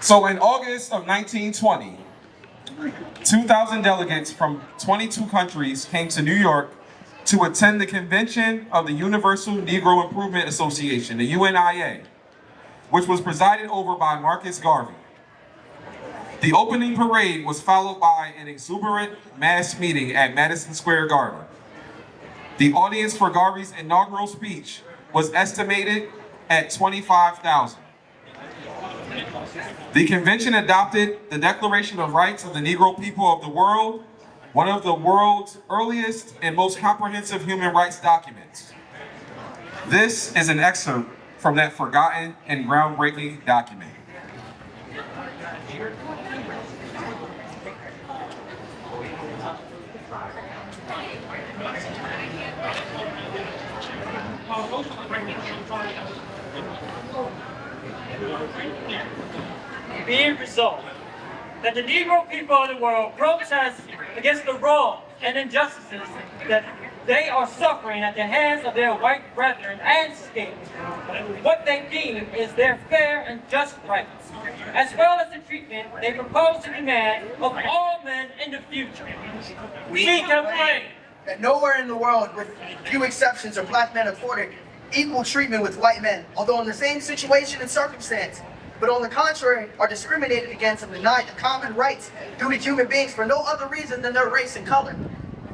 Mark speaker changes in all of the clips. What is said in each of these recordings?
Speaker 1: So in August of 1920, 2,000 delegates from 22 countries came to New York to attend the convention of the Universal Negro Improvement Association, the UNIA, which was presided over by Marcus Garvey. The opening parade was followed by an exuberant mass meeting at Madison Square Garden. The audience for Garvey's inaugural speech was estimated at 25,000. The convention adopted the Declaration of Rights of the Negro People of the World, one of the world's earliest and most comprehensive human rights documents. This is an excerpt from that forgotten and groundbreaking document.
Speaker 2: Be it resolved that the Negro people of the world protest against the wrongs and injustices that they are suffering at the hands of their white brethren and state, what they deem is their fair and just rights, as well as the treatment they propose to demand of all men in the future. We complain
Speaker 3: that nowhere in the world, with few exceptions, are black men afforded equal treatment with white men, although in the same situation and circumstance, but on the contrary, are discriminated against and denied the common rights due to human beings for no other reason than their race and color.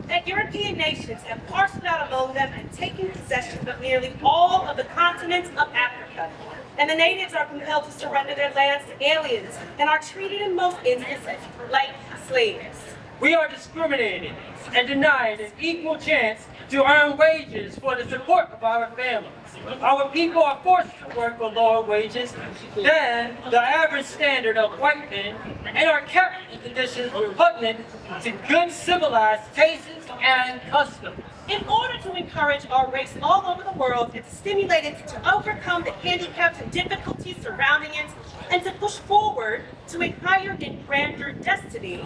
Speaker 4: That European nations have parceled out among them and taken possession of nearly all of the continents of Africa, and the natives are compelled to surrender their lands to aliens and are treated in most instances like slaves.
Speaker 2: We are discriminated and denied an equal chance to earn wages for the support of our families. Our people are forced to work for lower wages than the average standard of white men and are kept in conditions repugnant to good civilized tastes and customs.
Speaker 4: In order to encourage our race all over the world and to stimulate it to overcome the handicaps and difficulties surrounding it and to push forward to a higher and grander destiny,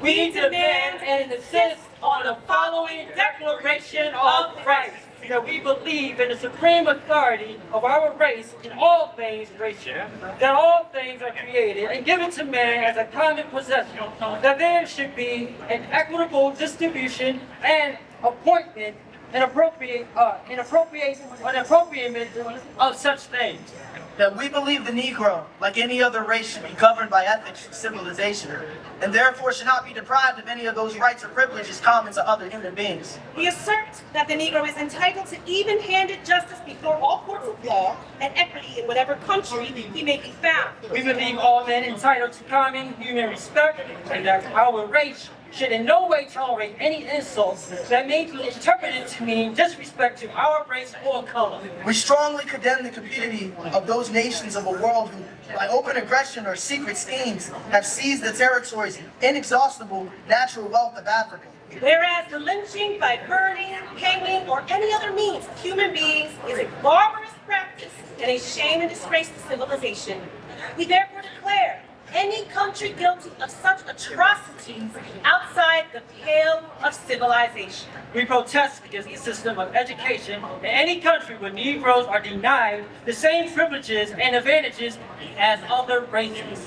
Speaker 2: we demand and insist on the following Declaration of Rights, that we believe in the supreme authority of our race in all things racial, that all things are created and given to man as a common possession, that there should be an equitable distribution and appointment and appropriation of such things.
Speaker 3: That we believe the Negro, like any other race, should be governed by ethics and civilization, and therefore should not be deprived of any of those rights or privileges common to other human beings.
Speaker 4: We assert that the Negro is entitled to even-handed justice before all courts of law and equity in whatever country he may be found.
Speaker 2: We believe all men entitled to common human respect, and that our race should in no way tolerate any insults that may be interpreted to mean disrespect to our race or color.
Speaker 3: We strongly condemn the cupidity of those nations of a world who, by open aggression or secret schemes, have seized the territory's inexhaustible natural wealth of Africa.
Speaker 4: Whereas the lynching by burning, hanging, or any other means of human beings is a barbarous practice and a shame and disgrace to civilization, we therefore declare any country guilty of such atrocities outside the pale of civilization.
Speaker 2: We protest against the system of education in any country where Negroes are denied the same privileges and advantages as other races.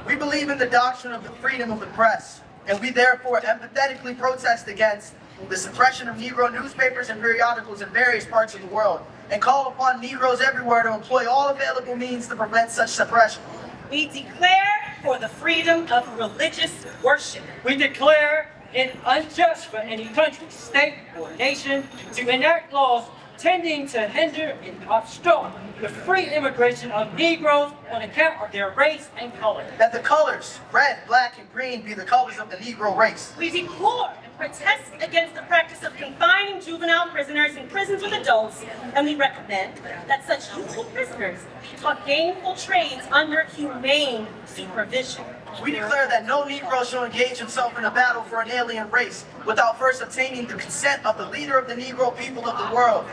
Speaker 3: We believe in the doctrine of the freedom of the press, and we therefore empathetically protest against the suppression of Negro newspapers and periodicals in various parts of the world, and call upon Negroes everywhere to employ all available means to prevent such suppression.
Speaker 4: We declare for the freedom of religious worship.
Speaker 2: We declare it unjust for any country, state, or nation to enact laws tending to hinder and obstruct the free immigration of Negroes on account of their race and color.
Speaker 3: That the colors, red, black, and green, be the colors of the Negro race.
Speaker 4: We deplore and protest against the practice of confining juvenile prisoners in prisons with adults, and we recommend that such youthful prisoners be taught gainful trades under humane supervision.
Speaker 3: We declare that no Negro shall engage himself in a battle for an alien race without first obtaining the consent of the leader of the Negro people of the world,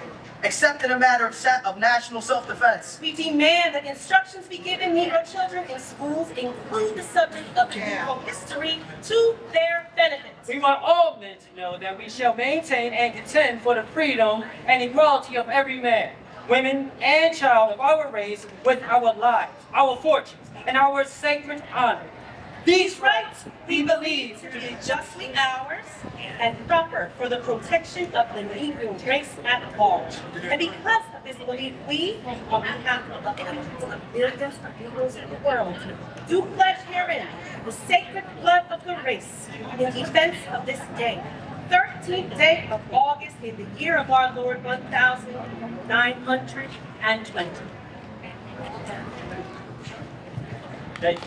Speaker 3: except in a matter of national self-defense.
Speaker 4: We demand that instructions be given Negro children in schools include the subject of Negro history to their benefit.
Speaker 2: We want all men to know that we shall maintain and contend for the freedom and equality of every man, women, and child of our race with our lives, our fortunes, and our sacred honor.
Speaker 4: These rights we believe to be justly ours and proper for the protection of the Negro race at large. And because of this belief, we, on behalf of the hundreds of millions of Negroes in the world, do pledge herein the sacred blood of the race in defense of this day, 13th day of August in the year of our Lord 1920.
Speaker 2: Thank you.